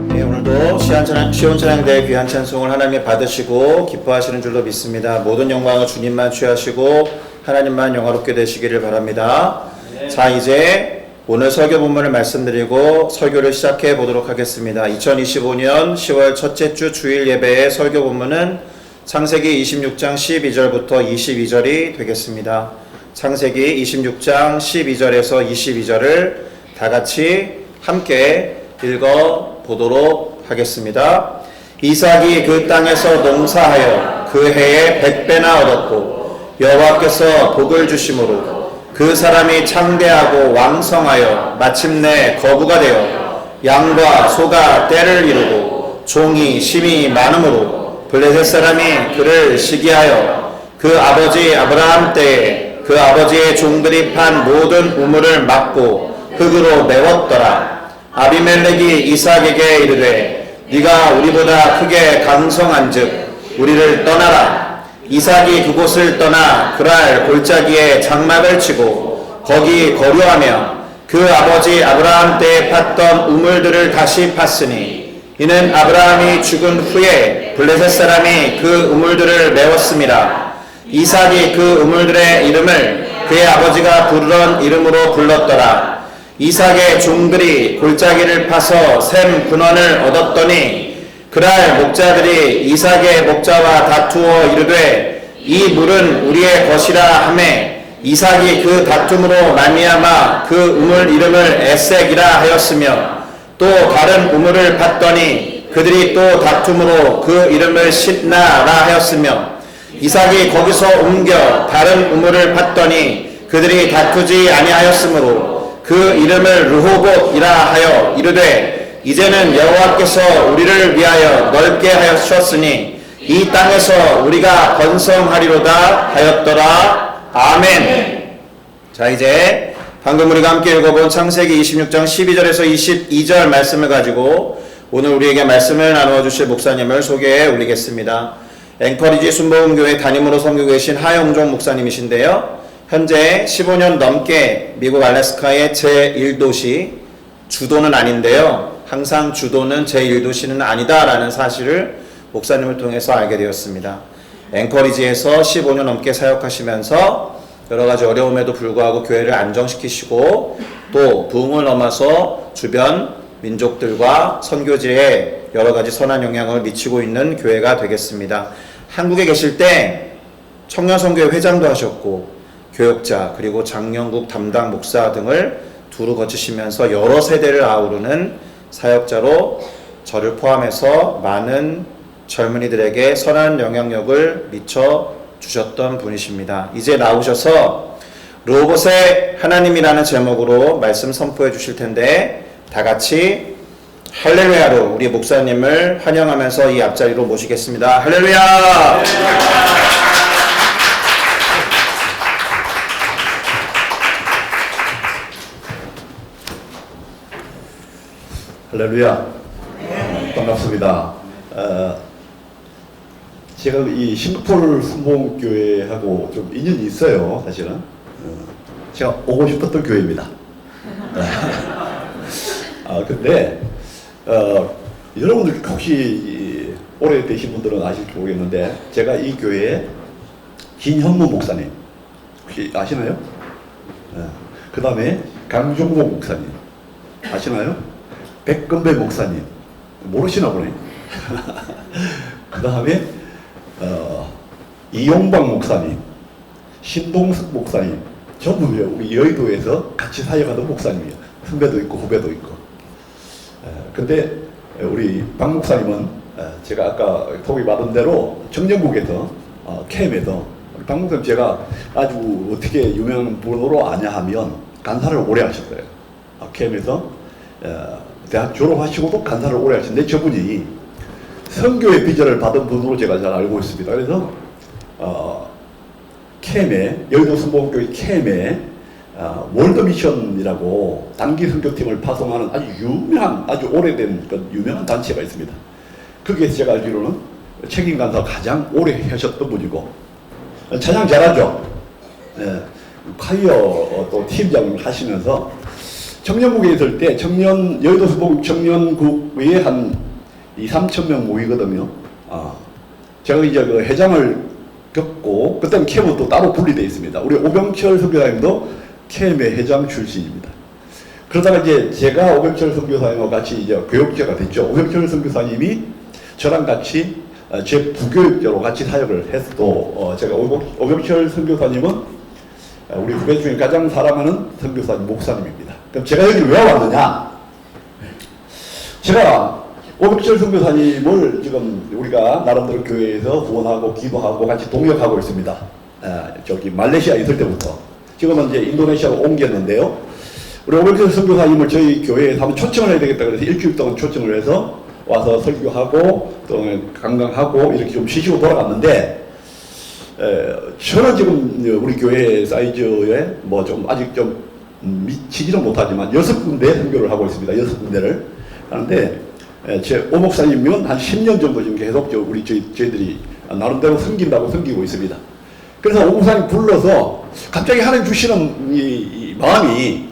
네, 오늘도 시온찬양대의 귀한 찬송을 하나님이 받으시고 기뻐하시는 줄로 믿습니다. 모든 영광을 주님만 취하시고 하나님만 영화롭게 되시기를 바랍니다. 네. 자, 이제 오늘 설교 본문을 말씀드리고 설교를 시작해 보도록 하겠습니다. 2025년 10월 첫째 주 주일 예배의 설교 본문은 창세기 26장 12절부터 22절이 되겠습니다. 창세기 26장 12절에서 22절을 다 같이 함께 읽어 보도록 하겠습니다. 이삭이 그 땅에서 농사하여 그 해에 100배나 얻었고 여호와께서 복을 주심으로 그 사람이 창대하고 왕성하여 마침내 거부가 되어 양과 소가 떼를 이루고 종이 심히 많으므로 블레셋 사람이 그를 시기하여 그 아버지 아브라함 때에 그 아버지의 종들이 판 모든 우물을 막고 흙으로 메웠더라. 아비멜렉이 이삭에게 이르되 네가 우리보다 크게 강성한즉 우리를 떠나라. 이삭이 그곳을 떠나 그랄 골짜기에 장막을 치고 거기 거류하며 그 아버지 아브라함 때에 팠던 우물들을 다시 팠으니 이는 아브라함이 죽은 후에 블레셋 사람이 그 우물들을 메웠습니다. 이삭이 그 우물들의 이름을 그의 아버지가 부르던 이름으로 불렀더라. 이삭의 종들이 골짜기를 파서 샘 근원을 얻었더니 그날 목자들이 이삭의 목자와 다투어 이르되 이 물은 우리의 것이라 하매 이삭이 그 다툼으로 말미암아 그 우물 이름을 에색이라 하였으며 또 다른 우물을 팠더니 그들이 또 다툼으로 그 이름을 시트나라 하였으며 이삭이 거기서 옮겨 다른 우물을 팠더니 그들이 다투지 아니하였으므로 그 이름을 르호봇이라 하여 이르되 이제는 여호와께서 우리를 위하여 넓게 하셨으니 이 땅에서 우리가 번성하리로다 하였더라. 아멘. 자, 이제 방금 우리가 함께 읽어본 창세기 26장 12절에서 22절 말씀을 가지고 오늘 우리에게 말씀을 나누어 주실 목사님을 소개해 올리겠습니다. 앵커리지 순복음교회 담임으로 섬기고 계신 하영종 목사님이신데요. 현재 15년 넘게 미국 알래스카의 제1도시, 주도는 아닌데요. 항상 주도는 제1도시는 아니다라는 사실을 목사님을 통해서 알게 되었습니다. 앵커리지에서 15년 넘게 사역하시면서 여러 가지 어려움에도 불구하고 교회를 안정시키시고 또 부흥을 넘어서 주변 민족들과 선교지에 여러 가지 선한 영향을 미치고 있는 교회가 되겠습니다. 한국에 계실 때 청년선교회 회장도 하셨고 교역자 그리고 장년국 담당 목사 등을 두루 거치시면서 여러 세대를 아우르는 사역자로 저를 포함해서 많은 젊은이들에게 선한 영향력을 미쳐 주셨던 분이십니다. 이제 나오셔서 르호봇의 하나님이라는 제목으로 말씀 선포해 주실 텐데 다 같이 할렐루야로 우리 목사님을 환영하면서 이 앞자리로 모시겠습니다. 할렐루야! 할렐루야. 반갑습니다. 제가 이 싱폴 순복음교회하고 좀 인연이 있어요, 사실은. 제가 오고 싶었던 교회입니다. 근데, 여러분들 혹시 오래되신 분들은 아실지 모르겠는데, 제가 이 교회에 김현무 목사님, 혹시 아시나요? 그 다음에 강종목 목사님, 아시나요? 백건배 목사님, 모르시나 보네. 그 다음에 이용박 목사님, 신동석 목사님, 전부 우리 여의도에서 같이 사역하던 목사님이에요. 선배도 있고 후배도 있고. 근데 우리 박 목사님은 제가 아까 소개받은 대로 청년국에서 캠에서 박 목사님 제가 아주 어떻게 유명한 분으로 아냐 하면 간사를 오래 하셨어요. 캠에서 대학 졸업하시고도 간사를 오래 하셨는데 저분이 선교의 비전을 받은 분으로 제가 잘 알고 있습니다. 그래서 캠에 여의도 순복음교회 캠에 월드미션이라고 단기 선교팀을 파송하는 아주 유명한 아주 오래된 유명한 단체가 있습니다. 거기에서 제가 알기로는 책임 간사 가장 오래 하셨던 분이고 찬양 잘하죠. 예, 콰이어 또 팀장 하시면서 청년국에 있을 때 여의도 수복 청년국에 한 2, 3천 명 모이거든요. 제가 이제 그 회장을 겪고, 그때는 캠은 또 따로 분리되어 있습니다. 우리 오병철 선교사님도 캠의 회장 출신입니다. 그러다가 이제 제가 오병철 선교사님과 같이 이제 교육자가 됐죠. 오병철 선교사님이 저랑 같이 제 부교육자로 같이 사역을 했고, 제가 오병철 선교사님은 우리 후배 중에 가장 사랑하는 선교사님 목사님입니다. 그럼 제가 여기를 왜 왔느냐? 제가 오병철 선교사님을 지금 우리가 나름대로 교회에서 후원하고 기도하고 같이 동역하고 있습니다. 저기 말레이시아 있을 때부터. 지금은 이제 인도네시아로 옮겼는데요. 우리 오병철 선교사님을 저희 교회에 한번 초청을 해야 되겠다 그래서 일주일 동안 초청을 해서 와서 설교하고 또 관광하고 이렇게 좀 쉬시고 돌아갔는데, 저는 지금 우리 교회 사이즈에 뭐 좀 아직 좀 미치지는 못하지만 6군데 선교를 하고 있습니다. 6군데를 하는데, 제 오목사님은 한 10년 정도 지금 계속 저희들이 나름대로 섬긴다고 섬기고 있습니다. 그래서 오목사님 불러서 갑자기 하나님 주시는 이 마음이,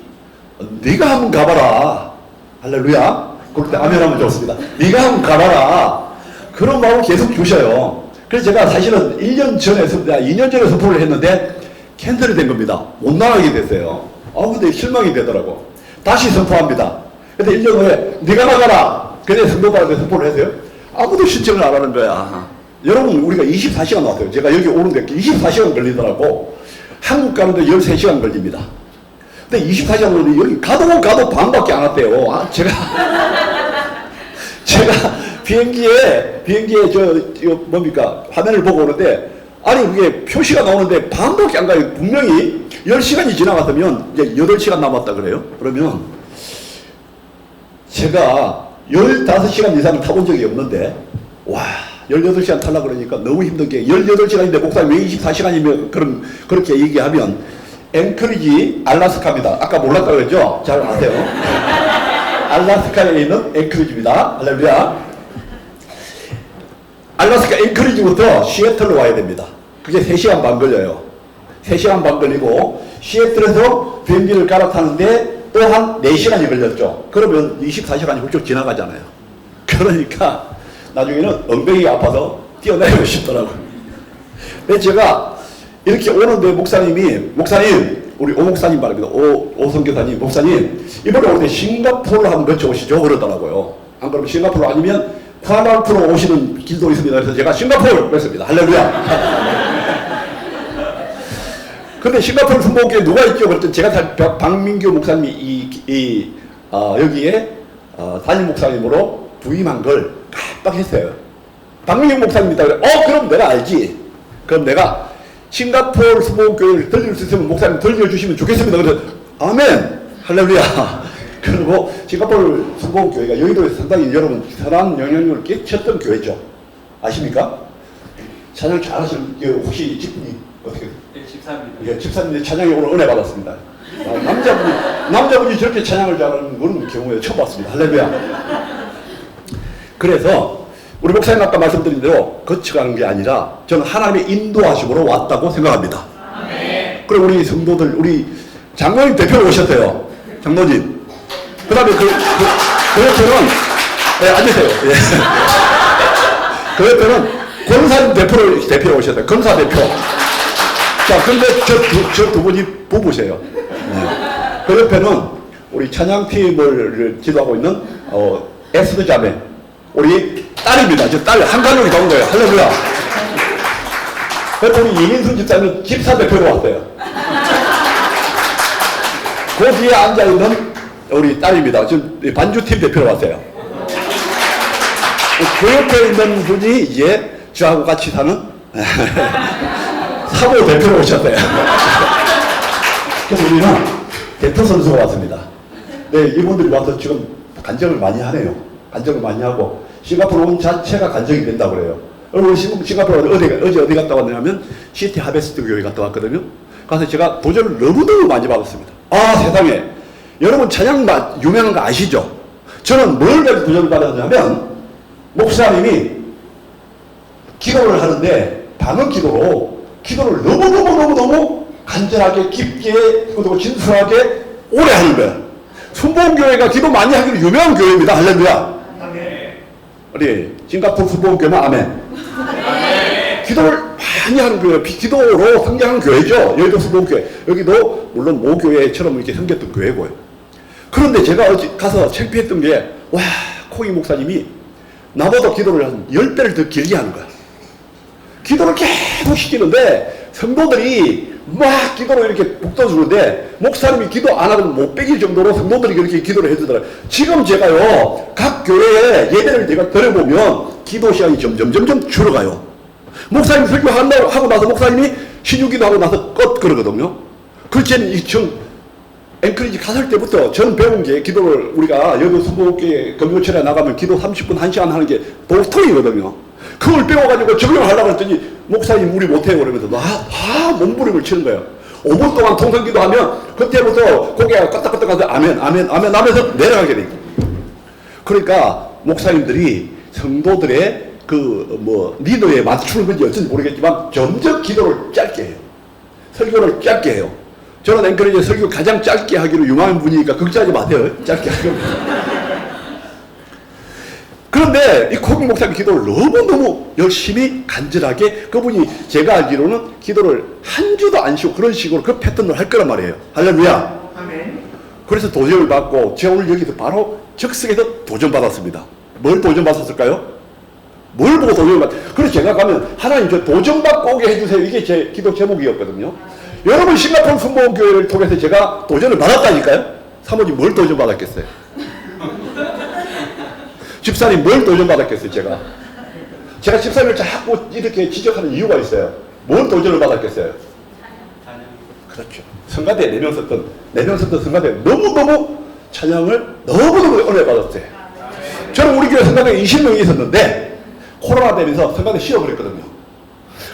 네가 한번 가봐라. 할렐루야. 그럴 때 아멘 하면 좋습니다. 네가 한번 가봐라. 그런 마음을 계속 주셔요. 그래서 제가 사실은 1년 전에, 2년 전에 선포를 했는데 캔슬이 된 겁니다. 못 나가게 됐어요. 근데 실망이 되더라고. 다시 선포합니다. 근데 1년 후에 네가 나가라. 근데 선교사한테 선포를 했어요. 아무도 신청을 안 하는 거야. 여러분, 우리가 24시간 왔어요. 제가 여기 오는데 24시간 걸리더라고. 한국 가는데 13시간 걸립니다. 근데 24시간 걸리는데 여기 가도 반밖에 안 왔대요. 제가 비행기에 뭡니까? 화면을 보고 오는데, 아니, 그게 표시가 나오는데 반밖에 안 가요. 분명히 10시간이 지나갔으면 이제 8시간 남았다 그래요. 그러면 제가 15시간 이상을 타본 적이 없는데, 18시간 타려고 그러니까 너무 힘든 게, 18시간인데 목사님 왜 24시간이면 그렇게 얘기하면, 앵커리지 알라스카입니다. 아까 몰랐다고 그랬죠? 잘 아세요? 알라스카에 있는 앵커리지입니다. 할렐루야. 알라스카 앵커리지부터 시애틀로 와야 됩니다. 그게 3시간 반 걸려요. 3시간 반 걸리고, 시애틀에서 비행기를 갈아타는데 또 한 4시간이 걸렸죠. 그러면 24시간이 훌쩍 지나가잖아요. 그러니까 나중에는 엉덩이가 아파서 뛰어내리고 싶더라고요. 근데 제가 이렇게 오는데 목사님, 우리 오 목사님 말입니다. 오 선교사님, 목사님, 이번에 올 때 싱가포르 한번 거쳐오시죠. 그러더라고요. 안 그러면 싱가포르 아니면 쿠알라룸푸르 오시는 길도 있습니다. 그래서 제가 싱가포르 그랬습니다. 할렐루야. 근데 싱가포르 순복음교회 누가 있죠? 그랬더니 제가 박민규 목사님이 여기에 담임 목사님으로 부임한 걸 깜빡했어요. 박민규 목사님이다 그래. 그럼 내가 알지. 그럼 내가 싱가포르 순복음교회를 들릴 수 있으면 목사님 들려주시면 좋겠습니다. 그래서 아멘. 할렐루야. 그리고 싱가포르 순복음교회가 여의도에서 상당히 여러분 선한 영향력을 끼쳤던 교회죠. 아십니까? 찬양 잘하시는, 혹시 집분이 어떻게? 네, 집사입니다. 예, 집사님의 찬양에 오늘 은혜 받았습니다. 남자분이 저렇게 찬양을 잘하는 그런 경우에 처음 봤습니다. 할렐루야. 그래서 우리 목사님 아까 말씀드린 대로 거쳐가는 게 아니라 저는 하나님의 인도하심으로 왔다고 생각합니다. 그리고 우리 성도들, 우리 장로님 대표로 오셨어요. 장로님. 그 다음에 그 옆에는, 앉으세요. 예. 그 옆에는 권사님 대표로 오셨어요. 권사 대표. 자, 근데 저 두 분이 부부세요. 네. 그 옆에는 우리 찬양팀을 지도하고 있는, 에스더 자매. 우리 딸입니다. 저 딸, 한 가족이 나온 거예요. 할렐루야. 그래서 우리 이민순 집사님은 집사 대표로 왔어요. 그 뒤에 앉아있는 우리 딸입니다. 지금 반주팀 대표로 왔어요. 그 옆에 있는 분이 이제 저하고 같이 사는 사고 대표로 오셨어요. 그래서 우리는 대표 선수가 왔습니다. 네, 이분들이 와서 지금 간증을 많이 하네요. 간증을 많이 하고, 싱가포르 온 자체가 간증이 된다고 그래요. 우리 싱가포르 어제 어디 갔다 왔냐면, 시티 하베스트 교회 갔다 왔거든요. 가서 제가 도전을 너무너무 많이 받았습니다. 세상에. 여러분 찬양 유명한 거 아시죠? 저는 뭘 가지고 도전을 받았냐면, 목사님이 기도를 하는데, 방언 기도를 너무너무 간절하게, 깊게, 그리고 진솔하게 오래 하는 거예요. 순복음교회가 기도 많이 하기로 유명한 교회입니다. 할렐루야. 우리 싱가포르 순복음교회는 아멘. 기도를 많이 하는 교회, 기도로 성장하는 교회죠. 여기도 순복음교회. 여기도 물론 모 교회처럼 이렇게 생겼던 교회고요. 그런데 제가 어제 가서 창피했던 게, 와, 코기 목사님이 나보다 기도를 한 10배를 더 길게 하는 거야. 기도를 계속 시키는데 성도들이 막 기도로 이렇게 북돋주는데 목사님이 기도 안 하면 못 빼길 정도로 성도들이 그렇게 기도를 해주더라고요. 지금 제가요, 각 교회에 예배를 제가 들어보면 기도 시간이 점점 줄어가요. 목사님 설교하고 나서 목사님이 신유기도 하고 나서 그러거든요. 그렇지는 앵커리지 갔을 때부터 저는 배운 게 기도를 우리가 여기 순복음교회 금요철에 나가면 기도 30분 1시간 하는 게 보통이거든요. 그걸 배워가지고 적용하려고 했더니 목사님 우리 못해요 그러면서 몸부림을 치는 거예요. 5분 동안 통성기도 하면 그때부터 고개가 껐다껐다 아멘 하면서 내려가게 돼요. 그러니까 목사님들이 성도들의 리더에 맞추는 건지 어쩐지 모르겠지만 점점 기도를 짧게 해요. 설교를 짧게 해요. 저는 앵커리지 설교 가장 짧게 하기로 유명한 분이니까 걱정하지 마세요. 짧게 하기로. 그런데 이 코기 목사님 기도를 너무너무 열심히 간절하게 그분이 제가 알기로는 기도를 한 주도 안 쉬고 그런 식으로 그 패턴을 할 거란 말이에요. 할렐루야. 그래서 도전을 받고 제가 오늘 여기서 바로 적석에서 도전받았습니다. 뭘 도전받았을까요? 뭘 보고 도전받았을까요? 그래서 제가 가면 하나님 저 도전받고 오게 해주세요. 이게 제 기도 제목이었거든요. 여러분 싱가포르 순복음교회를 통해서 제가 도전을 받았다니까요. 사모님 뭘 도전받았겠어요? 집사님 뭘 도전받았겠어요? 제가 집사님을 자꾸 이렇게 지적하는 이유가 있어요. 뭘 도전을 받았겠어요? 그렇죠. 성가대 4명 썼던 성가대 너무너무 찬양을 너무너무 은혜 받았어요. 저는 우리 교회 성가대에 20명이 있었는데 코로나 되면서 성가대 쉬어버렸거든요.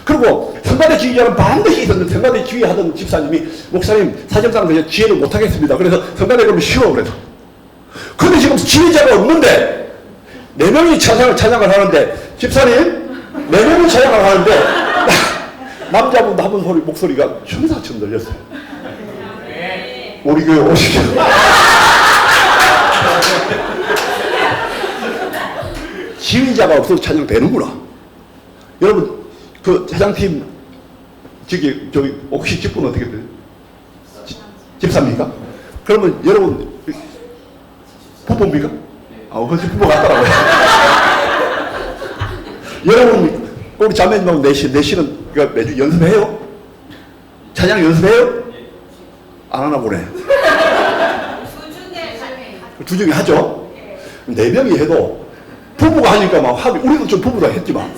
그리고 성가대 지휘자는 반드시 있었는데 성가대 지휘하던 집사님이 목사님 사정상 그냥 지휘를 못하겠습니다. 그래서 성가대 그러면 쉬어 그래서. 근데 지금 지휘자가 없는데 4명이 찬양을 하는데 집사님 4명이 찬양을 하는데 남자분 남은 소리 목소리가 천사처럼 들렸어요. 우리 교회 오시죠. 지휘자가 없어도 찬양 되는구나. 여러분 그 찬양팀 저기 혹시 직분 어떻게 돼요? 집사입니까? 그러면 여러분 부부입니까? 그것이 부부 같더라고요. 여러분 우리 자매님하고 내시는 매주 연습해요? 찬양 연습해요? 안 하나 보네. 주중에 하죠? 4명이 해도 부부가 하니까 막 합이, 우리도 좀 부부라 했지만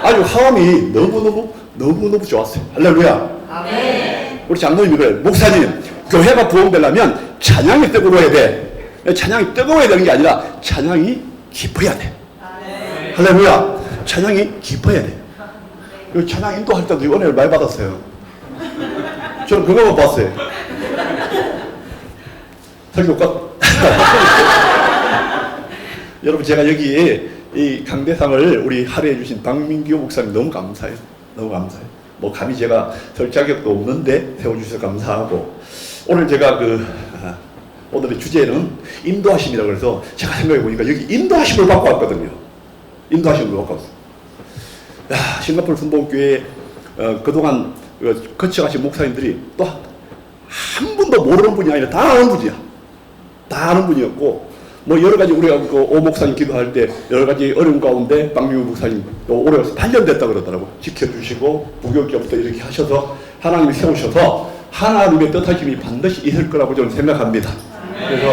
아주 화음이 너무너무 좋았어요. 할렐루야. 아멘. 우리 장로님이 그래요. 목사님, 교회가 부흥되려면 찬양이 뜨거워야 돼. 찬양이 뜨거워야 되는 게 아니라 찬양이 깊어야 돼. 아멘. 할렐루야. 찬양이 깊어야 돼. 찬양 인도할 때도 은혜를 많이 받았어요. 저는 그거만 봤어요. 설교 끝. 여러분 제가 여기 이 강대상을 우리 할애해 주신 박민규 목사님 너무 감사해요. 너무 감사해요. 뭐 감히 제가 설 자격도 없는데 세워주셔서 감사하고 오늘 제가 오늘의 주제는 인도하심이라고 해서 제가 생각해 보니까 여기 인도하심을 받고 왔거든요. 인도하심을 받고 왔어요. 싱가포르 순복음교회 그동안 거쳐가신 목사님들이 또 한 분도 모르는 분이 아니라 다 아는 분이야. 다 아는 분이었고 뭐 여러 가지 우리가 오 목사님 기도할 때 여러 가지 어려운 가운데 박민우 목사님 또 오래 단련됐다 그러더라고. 지켜주시고 부교육부터 이렇게 하셔서 하나님이 세우셔서 하나님의 뜻하심이 반드시 있을 거라고 저는 생각합니다. 그래서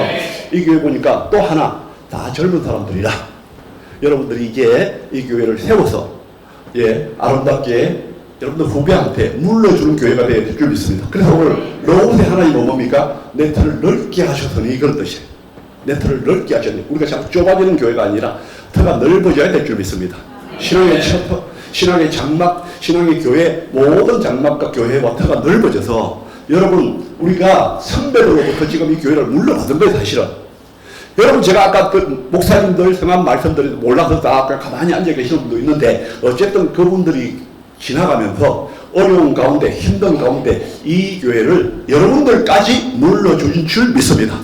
이 교회 보니까 또 하나 다 젊은 사람들이라 여러분들이 이제 이 교회를 세워서 아름답게 여러분들 후배한테 물러주는 교회가 될 줄 믿습니다. 그래서 오늘 로봇의 하나님은 뭡니까? 내 터를 넓게 하셨으니 그런 뜻이에요. 내 터를 넓게 하셨니. 우리가 자꾸 좁아지는 교회가 아니라 터가 넓어져야 될 줄 믿습니다. 신앙의 첫, 신앙의 장막, 신앙의 교회, 모든 장막과 교회와 터가 넓어져서 여러분 우리가 선배로부터 지금 이 교회를 물러받은 거예요. 사실은. 여러분 제가 아까 그 목사님들 성한 말씀드려도 몰라서 다 가만히 앉아 계시는 분도 있는데 어쨌든 그분들이 지나가면서 어려운 가운데 힘든 가운데 이 교회를 여러분들까지 물러주신 줄 믿습니다.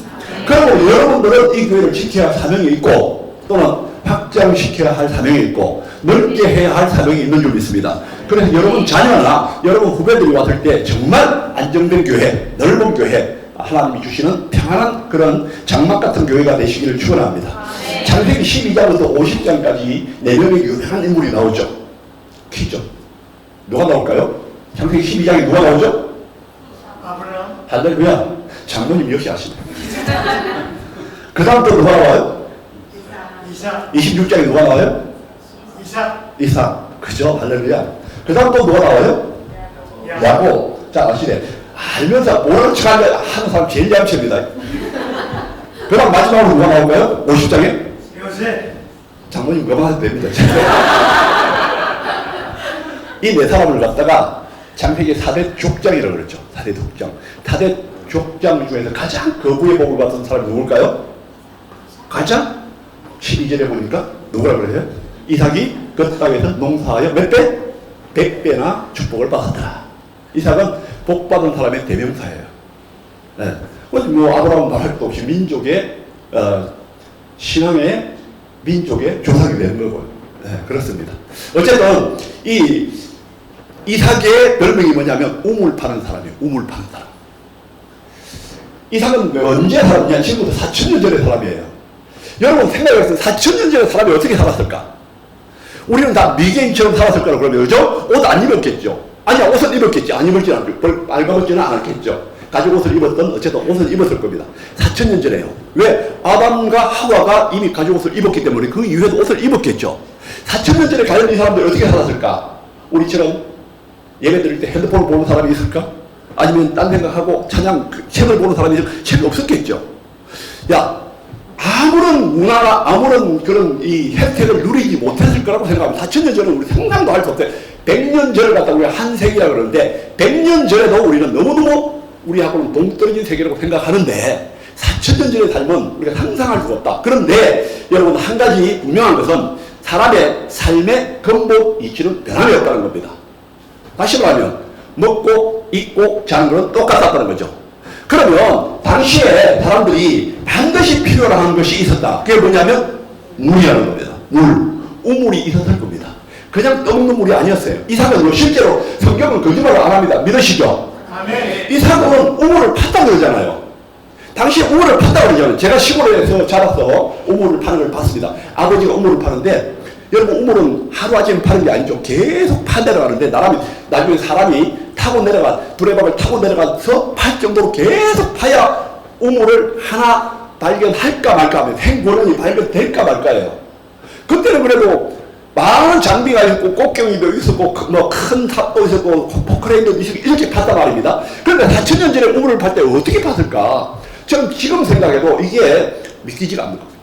그리고 여러분들은 이 교회를 지켜야 할 사명이 있고 또는 확장시켜야 할 사명이 있고 넓게 해야 할 사명이 있는 줄 믿습니다. 그래서 여러분 자녀나 여러분 후배들이 왔을 때 정말 안정된 교회, 넓은 교회, 하나님이 주시는 평안한 그런 장막 같은 교회가 되시기를 축원합니다. 창세기 12장부터 50장까지 4명의 유명한 인물이 나오죠. 키죠. 누가 나올까요? 창세기 12장에 누가 나오죠? 아브라함. 할렐루야. 장로님 역시 아시네. 그 다음 또 누가 나와요? 이삭. 26장에 누가 나와요? 이삭. 이삭. 그죠? 할렐루야. 그 다음 또 누가 나와요? 야곱. 자, 아시네. 알면서 모르는 척 하는 사람 제일 얌체입니다. 그 다음 마지막으로 누가 나올까요? 50장에? 요셉. 장모님 그만해도 됩니다. 이 네 사람을 갖다가 창세기 4대 족장이라고 그랬죠. 4대 족장. 4대 족장 중에서 가장 거부의 복을 받은 사람이 누굴까요? 가장 12절에 보니까 누구라 그래요? 이삭이 그 땅에서 농사하여 몇 배? 100배나 축복을 받았다. 이삭은 복받은 사람의 대명사예요. 네. 뭐 아브라함 말할 것도 없이 민족의 신앙의 민족의 조상이 되는 거고요. 네, 그렇습니다. 어쨌든 이 이삭의 별명이 뭐냐면 우물 파는 사람이에요. 우물 파는 사람. 이삭은 언제 살았냐? 지금부터 4,000년 전의 사람이에요. 여러분 생각해보세요. 4,000년 전의 사람이 어떻게 살았을까? 우리는 다 미개인처럼 살았을 거라고 그러면 그죠? 옷 안 입었겠죠? 아니야, 옷은 입었겠지. 안 입을지는 않고, 밟아먹지는 않았겠죠. 가죽 옷을 입었던 어쨌든 옷을 입었을 겁니다. 4,000년 전에요. 왜? 아담과 하와가 이미 가죽 옷을 입었기 때문에 그 이후에도 옷을 입었겠죠. 4,000년 전에 과연 이 사람들이 어떻게 살았을까? 우리처럼 예배 드릴 때 핸드폰을 보는 사람이 있을까? 아니면 딴 생각하고 찬양 책을 보는 사람이 책이 없었겠죠. 야, 아무런 문화나 아무런 그런 이 혜택을 누리지 못했을 거라고 생각합니다. 4,000년 전에 우리 상상도 할 수 없어요. 100년 전을 갖다 우리가 한 세기라 그러는데 100년 전에도 우리는 너무너무 우리하고는 동떨어진 세계라고 생각하는데 4,000년 전의 삶은 우리가 상상할 수가 없다. 그런데 여러분 한 가지 분명한 것은 사람의 삶의 근본 이치는 변함이 없다는 겁니다. 다시 말하면 먹고 입고 자는 것은 똑같았다는 거죠. 그러면 당시에 사람들이 반드시 필요로 것이 있었다. 그게 뭐냐면 물이라는 겁니다. 물. 우물이 있었을 겁니다. 그냥 떠먹는 물이 아니었어요. 이삭은 실제로 성경은 거짓말을 안 합니다. 믿으시죠? 아멘. 이삭은 우물을 팠다 그러잖아요. 당시에 우물을 팠다 그러잖아요. 제가 시골에서 자라서 우물을 파는 걸 봤습니다. 아버지가 우물을 파는데 여러분 우물은 하루아침에 파는 게 아니죠. 계속 파 내려가는데 나중에 사람이 타고 내려가 두레박을 타고 내려가서 팔 정도로 계속 파야 우물을 하나 발견할까 말까 하면 생권원이 발견될까 말까예요. 그때는 그래도 많은 장비가 있고 꽃경이도 있었고 뭐 큰 탑도 있었고 포크레인도 있었고 이렇게 팠단 말입니다. 그런데 4,000년 전에 우물을 팔 때 어떻게 팠을까? 저는 지금 생각해도 이게 믿기지가 않는 겁니다.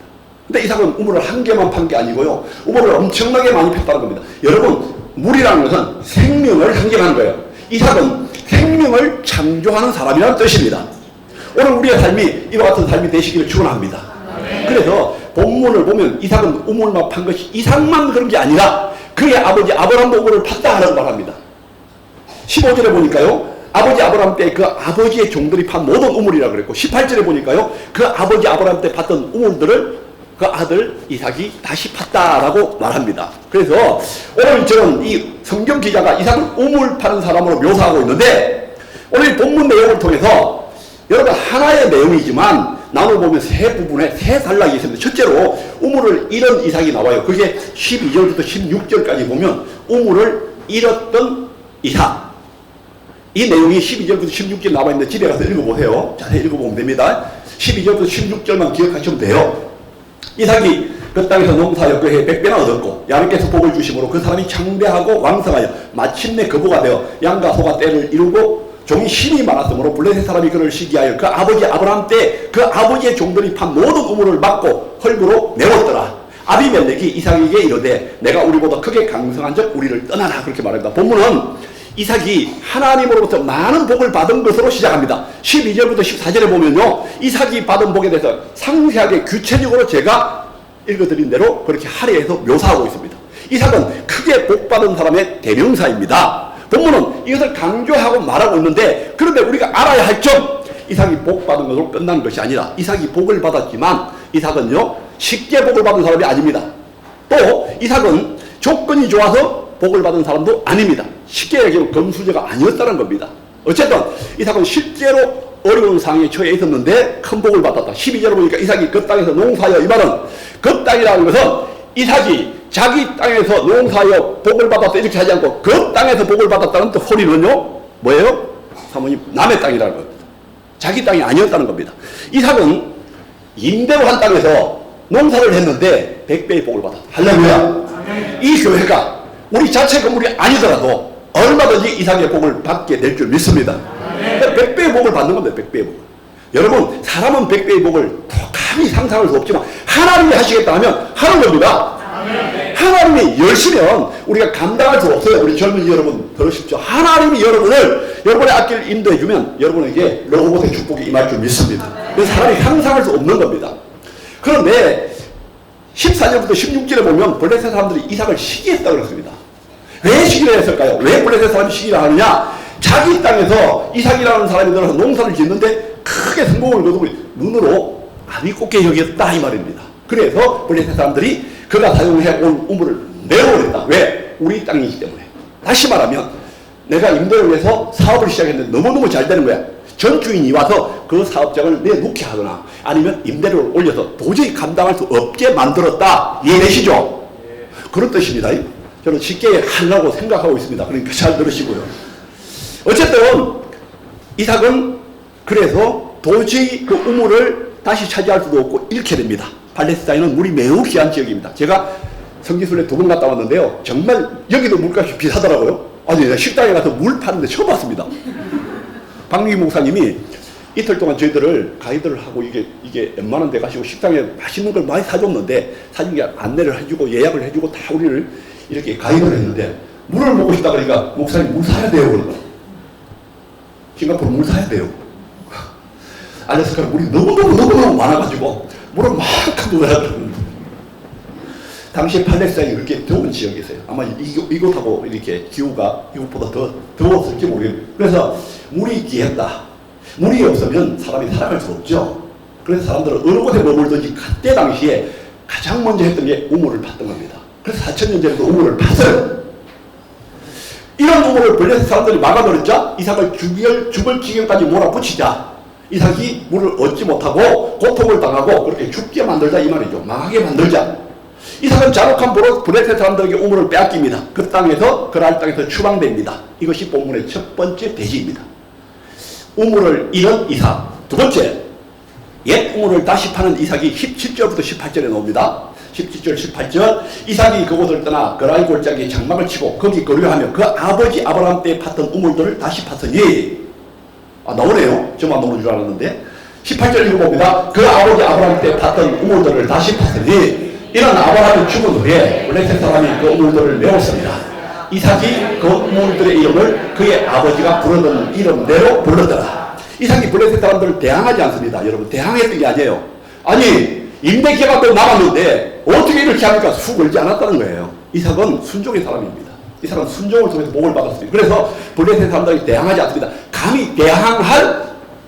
근데 이삭은 우물을 한 개만 판 게 아니고요. 우물을 엄청나게 많이 폈다는 겁니다. 여러분 물이라는 것은 생명을 상징하는 거예요. 이삭은 생명을 창조하는 사람이라는 뜻입니다. 오늘 우리의 삶이 이와 같은 삶이 되시기를 축원합니다. 그래서 본문을 보면 이삭은 우물만 판 것이 이삭만 그런 게 아니라 그의 아버지 아브라함도 우물을 팠다 하라고 말합니다. 15절에 보니까요. 아버지 아브라함 때 그 아버지의 종들이 판 모든 우물이라고 그랬고 18절에 보니까요. 그 아버지 아브라함 때 팠던 우물들을 그 아들 이삭이 다시 팠다라고 말합니다. 그래서 오늘 저는 이 성경 기자가 이삭을 우물 파는 사람으로 묘사하고 있는데 오늘 본문 내용을 통해서 여러분 하나의 내용이지만 나눠보면 세 부분에 세 단락이 있습니다. 첫째로 우물을 잃은 이삭이 나와요. 그게 12절부터 16절까지 보면 우물을 잃었던 이삭. 이 내용이 12절부터 16절 나와 있는데 집에 가서 읽어보세요. 자세히 읽어보면 됩니다. 12절부터 16절만 기억하시면 돼요. 이삭이 그 땅에서 농사하여 그 해에 100배나 얻었고 야훼께서 복을 주심으로 그 사람이 창대하고 왕성하여 마침내 거부가 되어 양과 소가 떼를 이루고 종이 힘이 많았으므로 블레셋 사람이 그를 시기하여 그 아버지 아브라함 때 그 아버지의 종들이 판 모든 우물을 막고 헐구로 메웠더라. 아비멜렉이 이삭에게 이르되 내가 우리보다 크게 강성한 적 우리를 떠나라 그렇게 말합니다. 본문은 이삭이 하나님으로부터 많은 복을 받은 것으로 시작합니다. 12절부터 14절에 보면요. 이삭이 받은 복에 대해서 상세하게 구체적으로 제가 읽어드린 대로 그렇게 할애해서 묘사하고 있습니다. 이삭은 크게 복받은 사람의 대명사입니다. 본문은 이것을 강조하고 말하고 있는데 그런데 우리가 알아야 할 점 이삭이 복 받은 것으로 끝나는 것이 아니라 이삭이 복을 받았지만 이삭은요 쉽게 복을 받은 사람이 아닙니다. 또 이삭은 조건이 좋아서 복을 받은 사람도 아닙니다. 쉽게 얘기하면 금수저가 아니었다는 겁니다. 어쨌든 이삭은 실제로 어려운 상황에 처해 있었는데 큰 복을 받았다. 12절을 보니까 이삭이 그 땅에서 농사하여, 이 말은 그 땅이라는 것은 이삭이 자기 땅에서 농사하여 복을 받았다 이렇게 하지 않고 그 땅에서 복을 받았다는 또 소리는요 뭐예요? 사모님 남의 땅이라는 겁니다. 자기 땅이 아니었다는 겁니다. 이삭은 임대로 한 땅에서 농사를 했는데 100배의 복을 받았다. 할렐루야. 이 교회가 우리 자체 건물이 아니더라도 얼마든지 이삭의 복을 받게 될 줄 믿습니다. 100배의 복을 받는 겁니다. 100배의 복. 여러분 사람은 100배의 복을 감히 상상할 수 없지만 하나님이 하시겠다 하면 하는 겁니다. 하나님이 열시면 우리가 감당할 수 없어요. 우리 젊은 여러분 들으십시오. 하나님이 여러분의 앞길을 인도해 주면 여러분에게 레호봇의 축복이 임할 줄 믿습니다. 그래서 사람이 상상할 수 없는 겁니다. 그런데 14절부터 16절에 보면 블레셋 사람들이 이삭을 시기했다고 그랬습니다. 왜 시기를 했을까요? 왜 블레셋 사람이 시기를 하느냐? 자기 땅에서 이삭이라는 사람이 들어서 농사를 짓는데 크게 성공을 거두고 눈으로 아니 꼽게 여겼다 이 말입니다. 그래서 블레셋 사람들이 그가 사용해 온 우물을 내어버렸다. 왜? 우리 땅이기 때문에. 다시 말하면 내가 임대를 해서 사업을 시작했는데 너무너무 잘 되는 거야. 전 주인이 와서 그 사업장을 내놓게 하거나 아니면 임대료를 올려서 도저히 감당할 수 없게 만들었다. 이해되시죠? 그런 뜻입니다. 저는 쉽게 하려고 생각하고 있습니다. 그러니까 잘 들으시고요. 어쨌든 이삭은 그래서 도저히 그 우물을 다시 차지할 수도 없고 잃게 됩니다. 팔레스타인은 물이 매우 귀한 지역입니다. 제가 성지순례 2번 갔다 왔는데요. 정말 여기도 물값이 비싸더라고요. 아니 식당에 가서 물 파는데 처음 봤습니다. 박민기 목사님이 이틀 동안 저희들을 가이드를 하고 이게 웬만한 데 가시고 식당에 맛있는 걸 많이 사줬는데 사준 게 안내를 해주고 예약을 해주고 다 우리를 이렇게 가이드를 했는데 물을 먹고 싶다 그러니까 목사님 물 사야 돼요. 그러더라고요. 싱가포르 물 사야 돼요. 알래스카 물이 너무너무 많아가지고 물을 막 갖고 가야 되는데 당시 팔레스타인이 그렇게 더운 지역이었어요. 아마 이곳하고 이렇게 기후가 이곳보다 더 더웠을지 모르겠어요. 그래서 물이 귀했다. 물이 없으면 사람이 살아갈 수 없죠. 그래서 사람들은 어느 곳에 머물든지 그때 당시에 가장 먼저 했던 게 우물을 팠던 겁니다. 그래서 4,000년 전에도 우물을 팠어요. 이런 우물을 블레셋 사람들이 막아버렸자 이삭을 죽을 지경까지 몰아붙이자 이삭이 물을 얻지 못하고 고통을 당하고 그렇게 죽게 만들자 이 말이죠. 망하게 만들자. 이삭은 잔혹한 블레셋 사람들에게 우물을 빼앗깁니다. 그 땅에서 그랄 땅에서 추방됩니다. 이것이 본문의 첫 번째 대지입니다. 우물을 잃은 이삭. 두 번째, 옛 우물을 다시 파는 이삭이 17절부터 18절에 나옵니다. 17절 18절 이삭이 그곳을 떠나 그랄 골짜기에 장막을 치고 거기 거류하며 그 아버지 아브라함 때 팠던 우물들을 다시 팠으니 나오네요. 저만 나오는 줄 알았는데 18절 읽어봅니다. 그 아버지 아브라함 때 팠던 우물들을 다시 팠으니 이런 아브라함이 죽은 후에 블레셋 사람이 그 우물들을 메웠습니다. 이삭이 그 우물들의 이름을 그의 아버지가 부르던 이름대로 불렀더라. 이삭이 블레셋 사람들을 대항하지 않습니다. 여러분 대항했던 게 아니에요. 아니 임대 기간도 남았는데 어떻게 이렇게 하니까 수 걸지 않았다는 거예요. 이삭은 순종의 사람입니다. 이삭은 순종을 통해서 복을 받았습니다. 그래서 블레셋 사람들이 대항하지 않습니다. 감히 대항할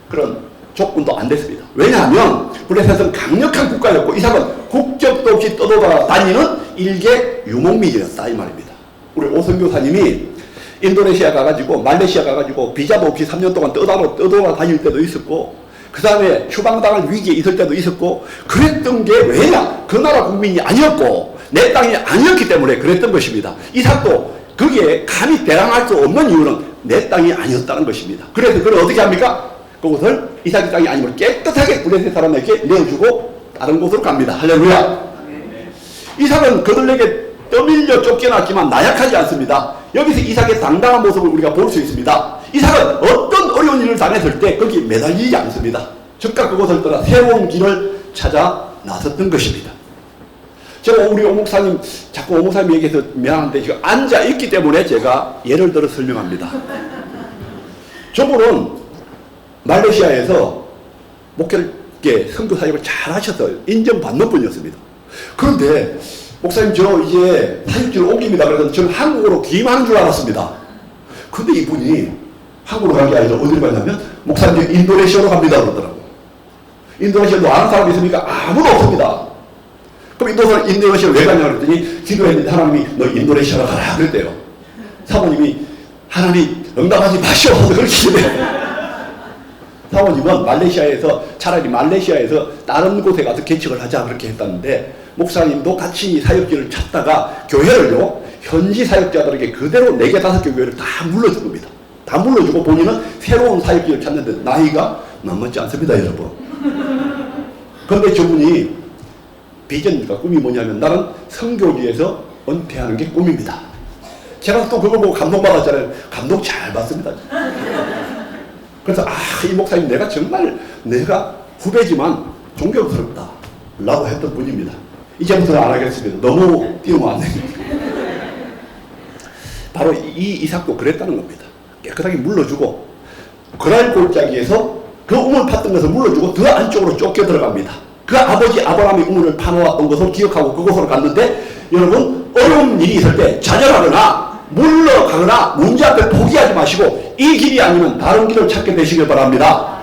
그런 조건도 안 됐습니다. 왜냐하면 블레셋은 강력한 국가였고 이삭은 국적도 없이 떠돌아다니는 일개 유목민이었다 이 말입니다. 우리 오선교사님이 인도네시아 가가지고 말레이시아 가가지고 비자도 없이 3년 동안 떠돌아다닐 때도 있었고 그 다음에 추방당할 위기에 있을 때도 있었고 그랬던 게 왜냐? 그 나라 국민이 아니었고 내 땅이 아니었기 때문에 그랬던 것입니다. 이삭도 거기에 감히 대항할 수 없는 이유는 내 땅이 아니었다는 것입니다. 그래서 그걸 어떻게 합니까? 그곳을 이삭의 땅이 아니면 깨끗하게 블레셋 사람에게 내어주고 다른 곳으로 갑니다. 할렐루야. 이삭은 그들에게 떠밀려 쫓겨났지만 나약하지 않습니다. 여기서 이삭의 당당한 모습을 우리가 볼 수 있습니다. 이삭은 어떤 어려운 일을 당했을 때 거기에 매달리지 않습니다. 즉각 그곳을 떠나 새로운 길을 찾아 나섰던 것입니다. 제가 우리 오목사님 자꾸 오목사님 얘기해서 미안한데 지금 앉아있기 때문에 제가 예를 들어 설명합니다. 저분은 말레이시아에서 목회를 선교 사역을 잘 하셔서 인정받는 분이었습니다. 그런데 목사님 저 이제 사역지로 옮깁니다. 그래서 저는 한국으로 귀임하는 줄 알았습니다. 근데 이분이 한국으로 간 게 아니라 어디로 갔냐면 목사님 인도네시아로 갑니다 그러더라고. 인도네시아도 아는 사람이 있습니까? 아무도 없습니다. 그럼 인도네시아로 왜 가냐 그랬더니 기도했는데 하나님이 너 인도네시아로 가라 그랬대요. 사모님이 하나님 응답하지 마시오 그렇게 기도해요. 사모님은 말레이시아에서 차라리 말레이시아에서 다른 곳에 가서 개척을 하자 그렇게 했다는데 목사님도 같이 사역지를 찾다가 교회를요 현지 사역자들에게 그대로 4개 5개 교회를 다 물러준 겁니다. 다 물러주고 본인은 새로운 사역지를 찾는데 나이가 만만치 않습니다 여러분. 그런데 저분이 비전과 꿈이 뭐냐면 나는 선교지에서 은퇴하는 게 꿈입니다. 제가 또 그걸 보고 감동받았잖아요. 감동 잘 받습니다. 그래서 이 목사님 내가 후배지만 존경스럽다 라고 했던 분입니다. 이제부터는 안 하겠습니다. 너무 띄우면 안 됩니다. 바로 이 이삭도 그랬다는 겁니다. 깨끗하게 물러주고 그랄 골짜기에서 그 우물 팠던 것을 물러주고 더 안쪽으로 쫓겨 들어갑니다. 그 아버지 아브라함이 우물을 파놓았던 것을 기억하고 그곳으로 갔는데 여러분 어려운 일이 있을 때 좌절하거나 물러가거나 문제 앞에 포기하지 마시고 이 길이 아니면 다른 길을 찾게 되시길 바랍니다.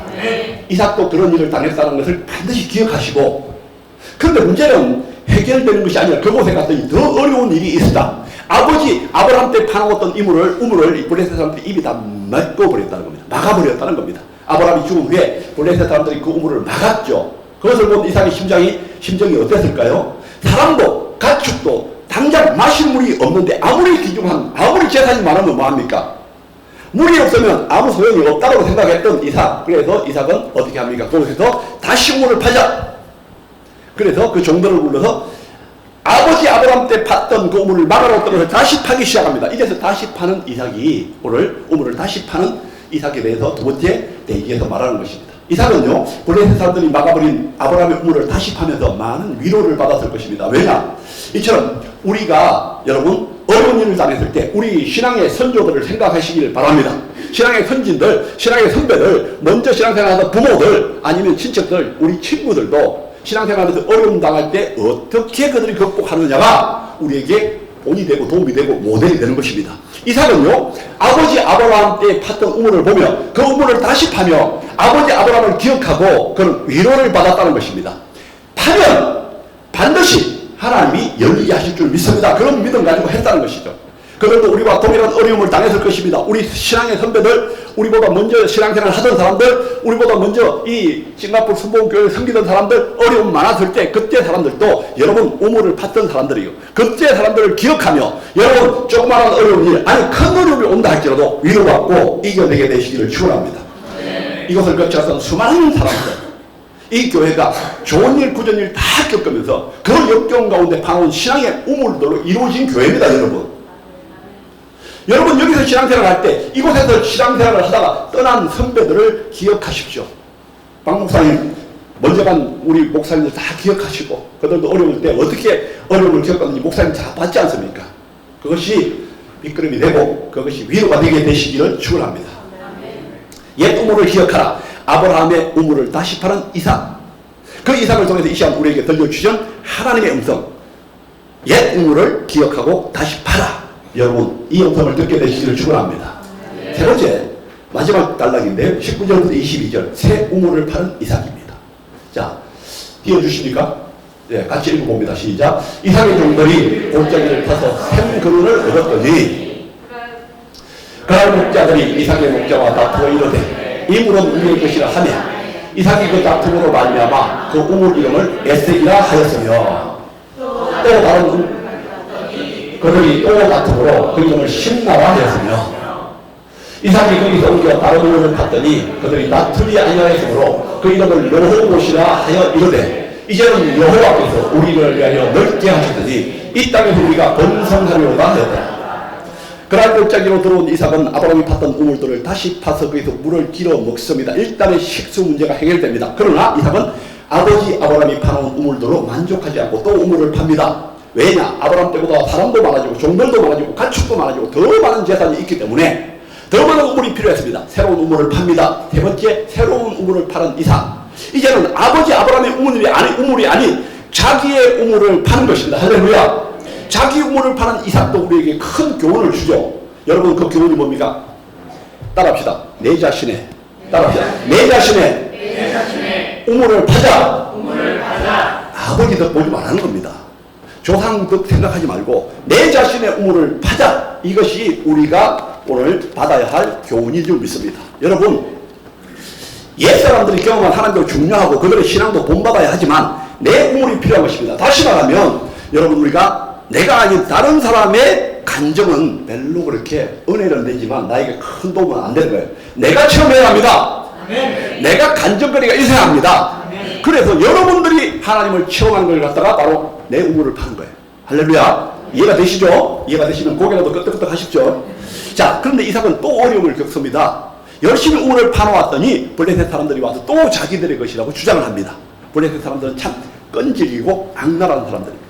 이삭도 그런 일을 당했다는 것을 반드시 기억하시고 그런데 문제는 해결되는 것이 아니라 그곳에 갔더니 더 어려운 일이 있었다. 아버지 아브라함 때 파놓았던 우물을 블레셋 사람들이 입이 다 막아버렸다는 겁니다. 막아버렸다는 겁니다. 아브라함이 죽은 후에 블레셋 사람들이 그 우물을 막았죠. 그것을 본 이삭의 심정이 어땠을까요? 사람도 가축도 당장 마실 물이 없는데 아무리 재산이 많으면 뭐합니까? 물이 없으면 아무 소용이 없다고 생각했던 이삭. 그래서 이삭은 어떻게 합니까? 그곳에서 다시 우물을 파자. 그래서 그 종들을 불러서 아버지 아브라함 때 팠던 그 우물을 막아놓았던 것을 다시 파기 시작합니다. 이제서 다시 파는 이삭이 우물을 다시 파는 이삭에 대해서 두 번째 대기에서 말하는 것입니다. 이삭은요 블레셋 사람들이 막아버린 아브라함의 우물을 다시 파면서 많은 위로를 받았을 것입니다. 왜냐? 이처럼 우리가 여러분 어려운 일을 당했을 때 우리 신앙의 선조들을 생각하시길 바랍니다. 신앙의 선진들, 신앙의 선배들, 먼저 신앙생활하던 부모들 아니면 친척들, 우리 친구들도 신앙생활에서 어려움 당할 때 어떻게 그들이 극복하느냐가 우리에게 본이 되고 도움이 되고 모델이 되는 것입니다. 이삭은요 아버지 아브라함 때 팠던 우물을 보며 그 우물을 다시 파며 아버지 아브라함을 기억하고 그런 위로를 받았다는 것입니다. 파면 반드시 하나님이 열리게 하실 줄 믿습니다. 그런 믿음 가지고 했다는 것이죠. 그들도 우리와 동일한 어려움을 당했을 것입니다. 우리 신앙의 선배들, 우리보다 먼저 신앙생활을 하던 사람들, 우리보다 먼저 이 싱가포르 순복음교회를 섬기던 사람들 어려움 많았을 때 그때 사람들도 여러분 우물을 팠던 사람들이요. 그때 사람들을 기억하며 여러분 조그마한 어려운 일 아니 큰 어려움이 온다 할지라도 위로받고 이겨내게 되시기를 축원합니다. 이것을 거쳐서 수많은 사람들 이 교회가 좋은 일, 굳은 일 다 겪으면서 그 역경 가운데 파놓은 신앙의 우물들로 이루어진 교회입니다, 여러분. 여러분 여기서 신앙생활을 할 때 이곳에서 신앙생활을 하다가 떠난 선배들을 기억하십시오. 박 목사님 먼저 간 우리 목사님들 다 기억하시고 그들도 어려울 때 어떻게 어려움을 겪었는지 목사님 다 봤지 않습니까? 그것이 미끄럼이 되고 그것이 위로가 되게 되시기를 축원합니다. 옛 우물을 기억하라. 아브라함의 우물을 다시 파는 이삭. 그 이삭을 통해서 이 시간 우리에게 들려주신 하나님의 음성. 옛 우물을 기억하고 다시 파라. 여러분 이 음성을 듣게 되시기를 축원합니다. 세 번째 마지막 단락인데요. 19절부터 22절 새 우물을 파는 이삭입니다. 자 띄워주십니까? 네, 같이 읽어봅니다. 시작. 이삭의 종들이 골짜기를 타서 샘 그릇을 얻었더니 그날 목자들이 이삭의 목자와 다투어 이르되 이 물은 우리의 것이라 하며 이삭이 그 다툼으로 말미암아 그 우물 이름을 에색이라 하였으며 또 다른 그들이 또 다툼으로 그 이름을 심나라 하였으며 이삭이 거기서 옮겨 다른 우물을 갔더니 그들이 다투리 아니하였으므로 그 이름을 여호봇이라 하여 이르되 이제는 여호와께서 우리를 위하여 넓게 하셨더니 이 땅에서 우리가 번성하려다 하였다. 그날 골짜기로 들어온 이삭은 아브라함이 팠던 우물들을 다시 파서 거기서 물을 길어 먹습니다. 일단의 식수 문제가 해결됩니다. 그러나 이삭은 아버지 아브라함이 파놓은 우물들로 만족하지 않고 또 우물을 팝니다. 왜냐? 아브라함 때보다 사람도 많아지고 종들도 많아지고 가축도 많아지고 더 많은 재산이 있기 때문에 더 많은 우물이 필요했습니다. 새로운 우물을 팝니다. 세 번째 새로운 우물을 파는 이삭. 이제는 아버지 아브라함의 우물이 아닌 자기의 우물을 파는 것입니다. 할렐루야. 자기 우물을 파는 이삭도 우리에게 큰 교훈을 주죠. 여러분 그 교훈이 뭡니까? 따라합시다. 내 자신의 따라합시다. 내 자신의 우물을 파자. 아버지 덕 보지 말라는 겁니다. 조상 덕 생각하지 말고 내 자신의 우물을 파자. 이것이 우리가 오늘 받아야 할 교훈인 줄 믿습니다. 여러분, 옛사람들이 경험한 하나님도 중요하고 그들의 신앙도 본받아야 하지만 내 우물이 필요한 것입니다. 다시 말하면 여러분, 우리가 내가 아닌 다른 사람의 간정은 별로 그렇게 은혜를 내지만 나에게 큰 도움은 안 되는 거예요. 내가 체험해야 합니다. 내가 간정거리가 있어야 합니다. 그래서 여러분들이 하나님을 체험하는 걸 갖다가 바로 내 우물을 파는 거예요. 할렐루야. 이해가 되시죠? 이해가 되시면 고개라도 끄덕끄덕 하십시오. 자, 그런데 이삭은 또 어려움을 겪습니다. 열심히 우물을 파놓았더니 블레셋 사람들이 와서 또 자기들의 것이라고 주장을 합니다. 블레셋 사람들은 참 끈질기고 악랄한 사람들입니다.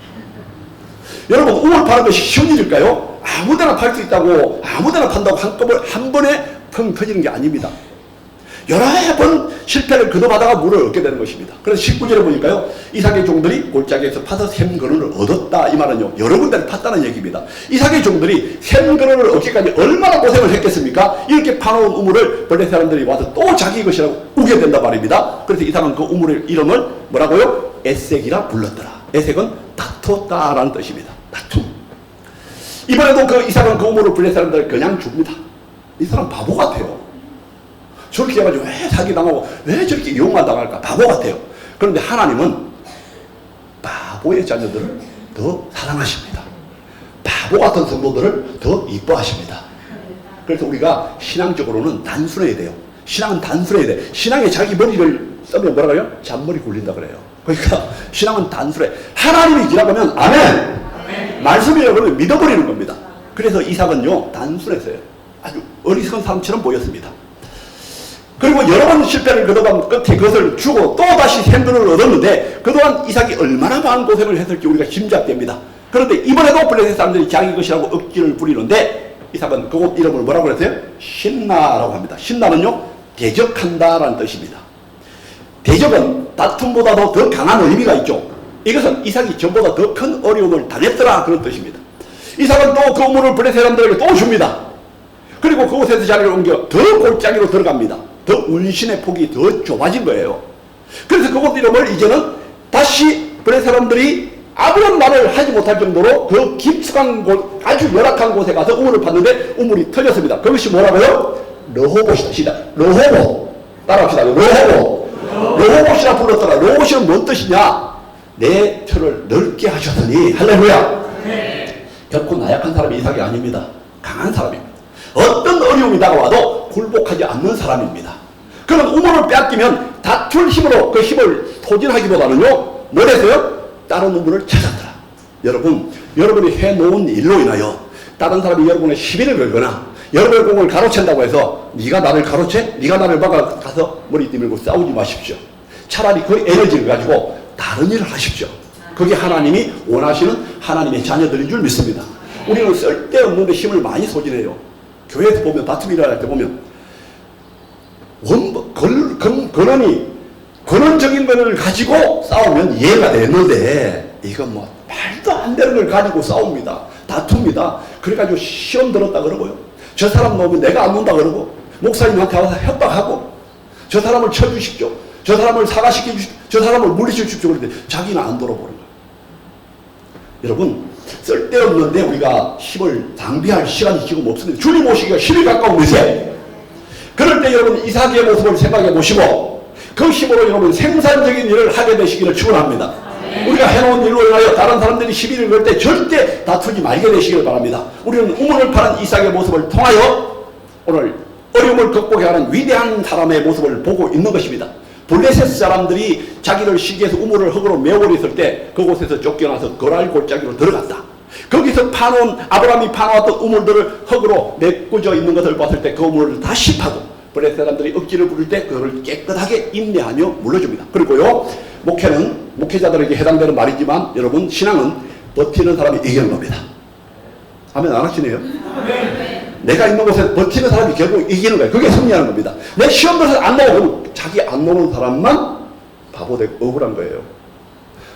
여러분, 우물 파는 것이 쉬운 일일까요? 아무데나 팔 수 있다고 아무데나 판다고 한꺼번에 한 번에 펑 터지는 게 아닙니다. 여러 번 실패를 거듭하다가 물을 얻게 되는 것입니다. 그래서 19절에 보니까요, 이삭의 종들이 골짜기에서 파서 샘그릇을 얻었다. 이 말은요, 여러 군데를 팠다는 얘기입니다. 이삭의 종들이 샘그릇을 얻기까지 얼마나 고생을 했겠습니까? 이렇게 파놓은 우물을 블레셋 사람들이 와서 또 자기 것이라고 우게 된단 말입니다. 그래서 이삭은 그 우물의 이름을 뭐라고요? 에색이라 불렀더라. 에색은 다퉜다라는 뜻입니다. 다툼. 이번에도 그 이삭은 그 우물을 블레셋 사람들을 그냥 줍니다. 이 사람 바보 같아요. 저렇게 해가지고 왜 사기당하고 왜 저렇게 이용만 당할까? 바보 같아요. 그런데 하나님은 바보의 자녀들을 더 사랑하십니다. 바보 같은 성도들을 더 이뻐하십니다. 그래서 우리가 신앙적으로는 단순해야 돼요. 신앙은 단순해야 돼. 신앙에 자기 머리를 쓰면 뭐라 그래요? 잔머리 굴린다 그래요. 그러니까 신앙은 단순해. 하나님이 기라고 하면 아멘. 말씀이라고 하면 믿어버리는 겁니다. 그래서 이삭은요, 단순했어요. 아주 어리석은 사람처럼 보였습니다. 그리고 여러 번 실패를 거듭한 끝에 그것을 주고 또 다시 생존을 얻었는데 그동안 이삭이 얼마나 많은 고생을 했을지 우리가 짐작됩니다. 그런데 이번에도 블레셋 사람들이 자기 것이라고 억지를 부리는데 이삭은 그곳 이름을 뭐라고 그랬어요? 신나라고 합니다. 신나는요, 대적한다라는 뜻입니다. 대적은 다툼보다도 더 강한 의미가 있죠. 이것은 이삭이 전보다 더 큰 어려움을 당했더라 그런 뜻입니다. 이삭은 또 그 우물을 블레셋 사람들에게 또 줍니다. 그리고 그곳에서 자리를 옮겨 더 골짜기로 들어갑니다. 더 운신의 폭이 더 좁아진 거예요. 그래서 그곳 이름을 이제는 다시 블레셋 사람들이 아무런 말을 하지 못할 정도로 그 깊숙한 곳, 아주 열악한 곳에 가서 우물을 팠는데 우물이 터졌습니다. 그것이 뭐라고요? 러호봇이다. 시작. 러호봇. 따라합시다. 러호봇이라 불렀더라. 러호봇은 뭔 뜻이냐? 내 혀를 넓게 하셨더니. 할렐루야. 결코 나약한 사람이 이삭이 아닙니다. 강한 사람입니다. 어떤 어려움이 다가와도 굴복하지 않는 사람입니다. 그런 우물을 빼앗기면 다툴 힘으로 그 힘을 소진하기보다는요, 뭘 했어요? 다른 우물을 찾았더라. 여러분, 여러분이 해놓은 일로 인하여 다른 사람이 여러분의 시비를 걸거나 여러분의 공을 가로챈다고 해서 네가 나를 가로채? 네가 나를 막아 가서 머리 뒤밀고 싸우지 마십시오. 차라리 그 에너지를 가지고 다른 일을 하십시오. 그게 하나님이 원하시는 하나님의 자녀들인 줄 믿습니다. 우리는 쓸데없는데 힘을 많이 소진해요. 교회에서 보면 다툼이 일어날 때 보면 근원적인 것을 가지고 싸우면 이해가 되는데 이건 뭐 말도 안 되는 걸 가지고 싸웁니다. 다툽니다. 그래가지고 시험 들었다 그러고요. 저 사람 놓으면 내가 안 논다 그러고 목사님한테 와서 협박하고 저 사람을 쳐주십시오. 저 사람을 사과시켜 주십시오. 저 사람을 물리쳐 주십시오. 그런데 자기는 안 돌아보는 거예요. 여러분, 쓸데없는데 우리가 힘을 낭비할 시간이 지금 없습니다. 주님 오시기가 10일 가까운 것에 그럴 때 여러분 이삭의 모습을 생각해 보시고 그 힘으로 여러분 생산적인 일을 하게 되시기를 축원합니다. 우리가 해놓은 일로 인하여 다른 사람들이 시비를 걸 때 절대 다투지 말게 되시길 바랍니다. 우리는 우물을 파는 이삭의 모습을 통하여 오늘 어려움을 극복해 가는 위대한 사람의 모습을 보고 있는 것입니다. 블레셋 사람들이 자기를 시기해서 우물을 흙으로 메워버렸을 때 그곳에서 쫓겨나서 거랄 골짜기로 들어갔다. 거기서 아브라함이 파놓았던 우물들을 흙으로 메꾸져 있는 것을 봤을 때 그 우물을 다시 파고 블레셋 사람들이 억지를 부릴 때 그거를 깨끗하게 인내하며 물러줍니다. 그리고요, 목회자들에게 해당되는 말이지만 여러분, 신앙은 버티는 사람이 이기는 겁니다. 아멘 안 하시네요? 내가 있는 곳에 버티는 사람이 결국 이기는 거예요. 그게 승리하는 겁니다. 내 시험 들어서 안 나오고 자기 안 나오는 사람만 바보 되고 억울한 거예요.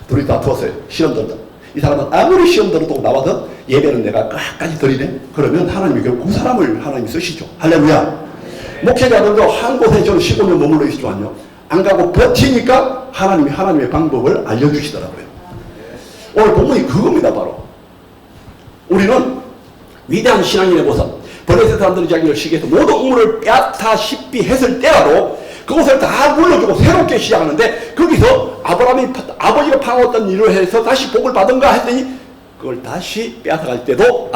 둘이 다투었어요. 시험 들었다. 이 사람은 아무리 시험 들어도 나와서 예배는 내가 끝까지 드리네? 그러면 하나님이 결국 그 사람을 하나님이 쓰시죠. 할렐루야. 목회자들도 한 곳에 저는 15년 머물러 있지만요. 안 가고 버티니까 하나님이 하나님의 방법을 알려주시더라고요. 오늘 본문이 그겁니다. 바로 우리는 위대한 신앙인의 모습, 블레셋 사람들이 자기를 시기해서 모든 우물을 빼앗다시피 했을 때라도 그것을 다 물러주고 새롭게 시작하는데, 거기서 아브라함이 아버지가 파놓았던 일을 해서 다시 복을 받은가 했더니 그걸 다시 빼앗아갈 때도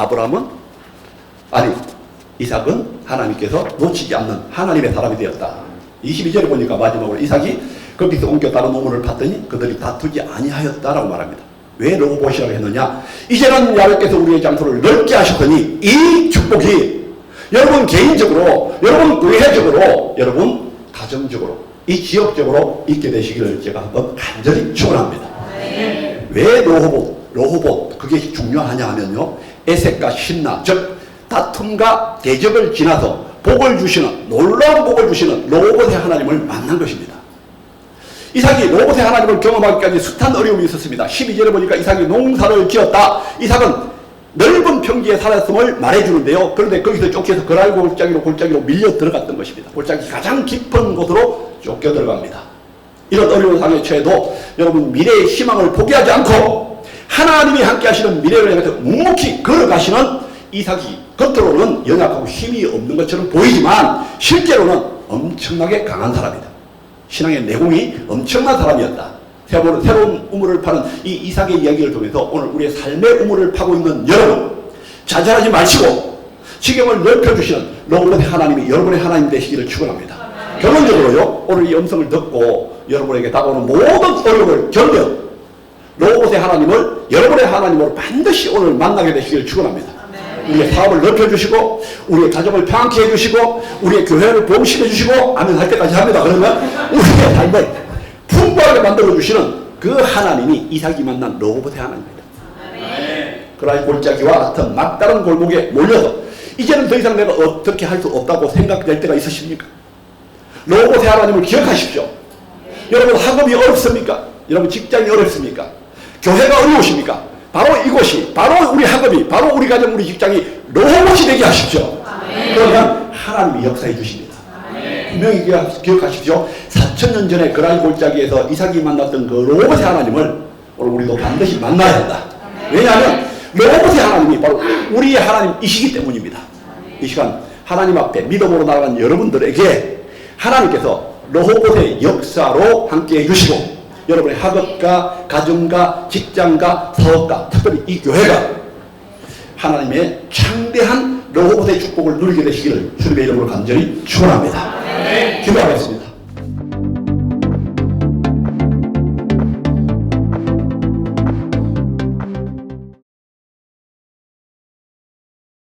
이삭은 하나님께서 놓치지 않는 하나님의 사람이 되었다. 22절에 보니까 마지막으로 이삭이 거기서 옮겨 다른 우물을 팠더니 그들이 다투지 아니하였다라고 말합니다. 왜 로봇이라고 했느냐? 이제는 야훼께서 우리의 장소를 넓게 하셨더니 이 축복이 여러분 개인적으로, 여러분 교회적으로, 여러분 가정적으로, 이 지역적으로 있게 되시기를 제가 한번 간절히 축원합니다. 왜 로호봇 그게 중요하냐 하면요, 에색과 신나, 즉 다툼과 대적을 지나서 복을 주시는, 놀라운 복을 주시는 로봇의 하나님을 만난 것입니다. 이삭이 로봇의 하나님을 경험하기까지 숱한 어려움이 있었습니다. 12절에 보니까 이삭이 농사를 지었다. 이삭은 넓은 평지에 살았음을 말해주는데요. 그런데 거기서 쫓겨서 그랄 골짜기로 밀려 들어갔던 것입니다. 골짜기 가장 깊은 곳으로 쫓겨 들어갑니다. 이런 어려운 상황에 처해도 여러분 미래의 희망을 포기하지 않고 하나님이 함께 하시는 미래를 향해서 묵묵히 걸어가시는 이삭이 겉으로는 연약하고 힘이 없는 것처럼 보이지만 실제로는 엄청나게 강한 사람이다. 신앙의 내공이 엄청난 사람이었다. 새로운 우물을 파는 이 이삭의 이야기를 통해서 오늘 우리의 삶의 우물을 파고 있는 여러분, 좌절하지 마시고 지경을 넓혀주시는 로봇의 하나님이 여러분의 하나님 되시기를 축원합니다. 결론적으로요, 오늘 이 음성을 듣고 여러분에게 다가오는 모든 어려움을 견뎌 로봇의 하나님을 여러분의 하나님으로 반드시 오늘 만나게 되시기를 축원합니다. 우리의 사업을 넓혀주시고 우리의 가정을 평안케 해주시고 우리의 교회를 보험시켜주시고 아멘 할 때까지 합니다. 그러면 우리의 삶을 풍부하게 만들어주시는 그 하나님이 이삭이 만난 로봇의 하나님입니다. 그라이 골짜기와 같은 막다른 골목에 몰려서 이제는 더 이상 내가 어떻게 할 수 없다고 생각될 때가 있으십니까? 로봇의 하나님을 기억하십시오. 여러분 학업이 어렵습니까? 여러분 직장이 어렵습니까? 교회가 어려우십니까? 바로 이곳이, 바로 우리 학업이, 바로 우리 가정, 우리 직장이 로봇이 되게 하십시오. 그러면 하나님이 역사해 주십니다. 분명히 기억하십시오. 4000년 전에 그라이 골짜기에서 이삭이 만났던 그 로봇의 하나님을 오늘 우리도 반드시 만나야 한다. 왜냐하면 로봇의 하나님이 바로 우리의 하나님이시기 때문입니다. 이 시간 하나님 앞에 믿음으로 나아가는 여러분들에게 하나님께서 로봇의 역사로 함께해 주시고 여러분의 학업과 가정과 직장과 사업과 특별히 이 교회가 하나님의 창대한 로봇의 축복을 누리게 되시기를 주님의 이름으로 간절히 축원합니다. 기도하겠습니다.